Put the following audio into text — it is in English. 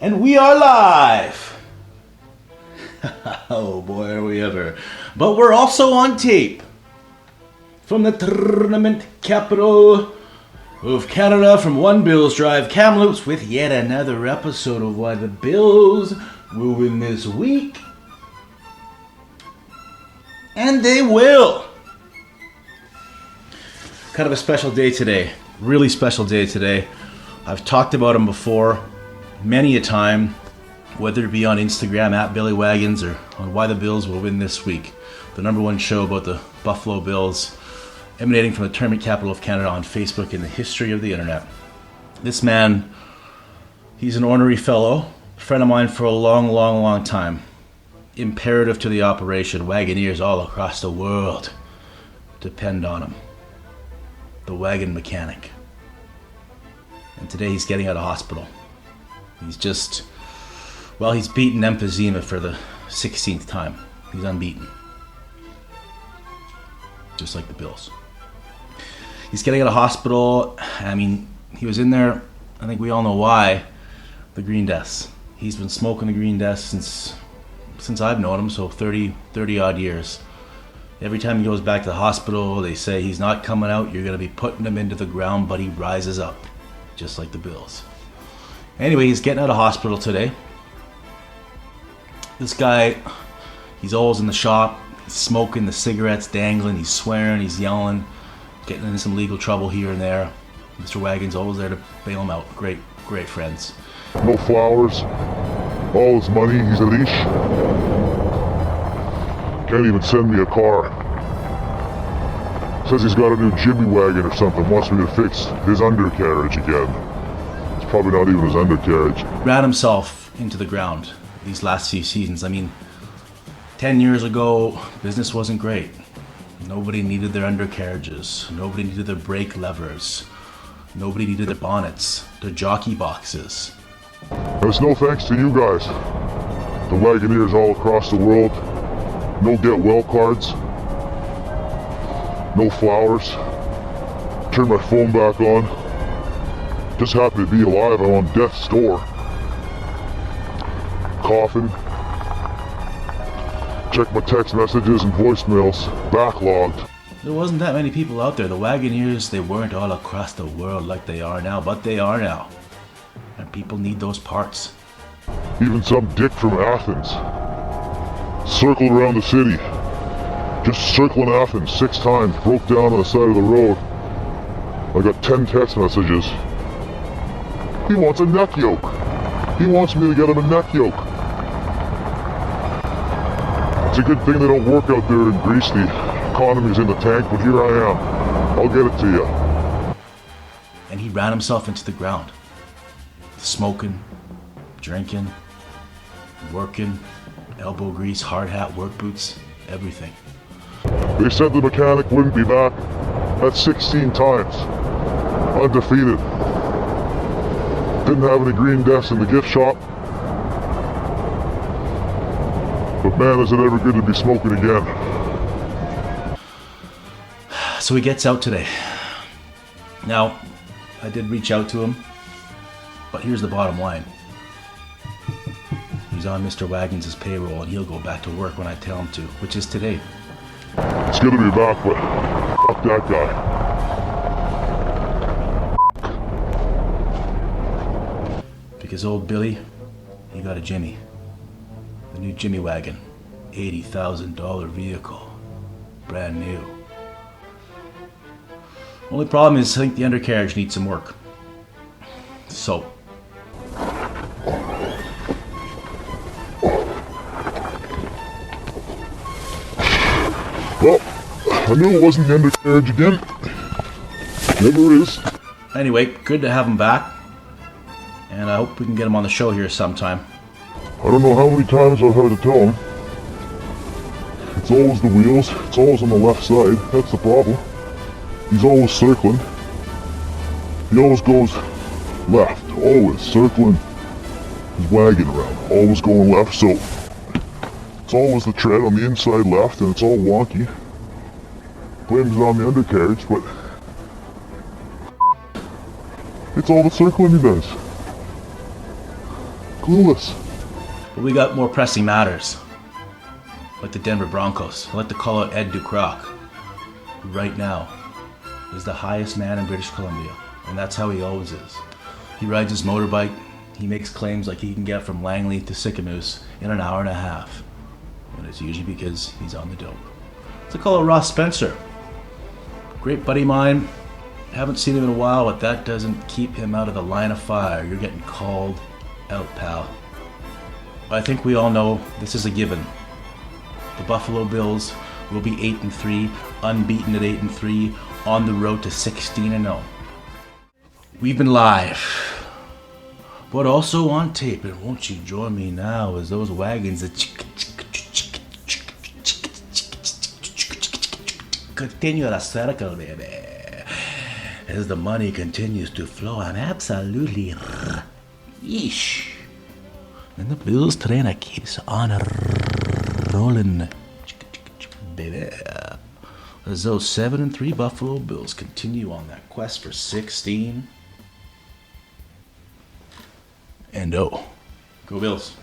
And we are live! Oh boy, are we ever. But we're also on tape. From the tournament capital of Canada, from One Bills Drive, Kamloops, with yet another episode of Why the Bills will win this week. And they will! Kind of a special day today. Really special day today. I've talked about them before many a time, whether it be on Instagram at Billy Wagons or on Why the Bills Will Win This Week, the number one show about the Buffalo Bills, emanating from the tournament capital of Canada, on Facebook in the history of the internet. This man, he's an ornery fellow, a friend of mine for a long time. Imperative to the operation. Wagoneers all across the world depend on him. The Wagon Mechanic. And today he's getting out of hospital. He's beaten emphysema for the 16th time. He's unbeaten. Just like the Bills. He's getting out of hospital. I mean, he was in there, I think we all know why, the Green Deaths. He's been smoking the Green Deaths since I've known him, so 30 odd years. Every time he goes back to the hospital, they say he's not coming out, you're going to be putting him into the ground, but he rises up, just like the Bills. Anyway, he's getting out of hospital today. This guy, he's always in the shop, he's smoking the cigarettes, dangling, he's swearing, he's yelling, getting into some legal trouble here and there. Mr. Wagon's always there to bail him out. Great friends. No flowers, all his money, he's a leash. Can't even send me a car. Says he's got a new Jimmy wagon or something, wants me to fix his undercarriage again. It's probably not even his undercarriage. Ran himself into the ground these last few seasons. I mean, 10 years ago, business wasn't great. Nobody needed their undercarriages. Nobody needed their brake levers. Nobody needed their bonnets, their jockey boxes. It's no thanks to you guys. The Wagoneers all across the world. No get well cards. No flowers. Turn my phone back on. Just happy to be alive. I'm on death's door. Coughing. Check my text messages and voicemails. Backlogged. There wasn't that many people out there. The Wagoneers, they weren't all across the world like they are now, but they are now. And people need those parts. Even some dick from Athens circled around the city. Just circling Athens 6 times. Broke down on the side of the road. I got 10 text messages. He wants a neck yoke. He wants me to get him a neck yoke. It's a good thing they don't work out there in Greece. The economy's in the tank, but here I am. I'll get it to you. And he ran himself into the ground. Smoking, drinking, working, elbow grease, hard hat, work boots, everything. They said the mechanic wouldn't be back. That's 16 times. Undefeated. Didn't have any green deaths in the gift shop. But man, is it ever good to be smoking again. So he gets out today. Now, I did reach out to him, but here's the bottom line. He's on Mr. Wagons' payroll, and he'll go back to work when I tell him to, which is today. It's good to be back, but fuck that guy. Because old Billy, he got a Jimmy. The new Jimmy wagon. $80,000 vehicle. Brand new. Only problem is I think the undercarriage needs some work. So. Well, I knew it wasn't the undercarriage again. Never is. Anyway, good to have him back. And I hope we can get him on the show here sometime. I don't know how many times I've had to tell him. It's always the wheels. It's always on the left side. That's the problem. He's always circling. He always goes left. Always circling his wagon around. Always going left, so it's always the tread on the inside left, and it's all wonky. Blames it on the undercarriage, but it's all the circling he does. clueless. But we got more pressing matters. Like the Denver Broncos. I'd like to call out Ed Ducroc, who right now is the highest man in British Columbia. And that's how he always is. He rides his motorbike. He makes claims like he can get from Langley to Sicamous in an hour and a half. And it's usually because he's on the dope. Let's call it Ross Spencer. Great buddy of mine. Haven't seen him in a while, but that doesn't keep him out of the line of fire. You're getting called out, pal. I think we all know this is a given. The Buffalo Bills will be 8-3, unbeaten at 8-3, on the road to 16-0. We've been live, but also on tape, and won't you join me now as those wagons continue the circle, baby. As the money continues to flow, I'm absolutely yeesh. And the Bills train keeps on rolling, baby. As those 7-3 Buffalo Bills continue on that quest for 16-0. Go Bills.